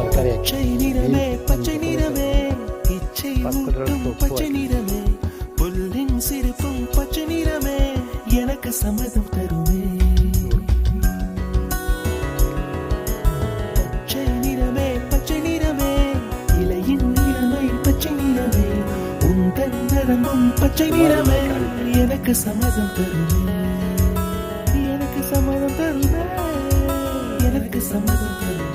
பச்சை நிறமே பச்சை நிறமே இச்சை ஊட்டும் பச்சை நிறமே புல்லின் சிரிப்பும் பச்சை நிறமே எனக்கு சம்மதம் தருமே பச்சை நிறமே பச்சை நிறமே இலையின் நிறமை பச்சை நிறமே உந்தன் நிறமும் பச்சை நிறமே எனக்கு சம்மதம் தருமே எனக்கு சம்மதம் தருமே எனக்கு சம்மதம் தருமே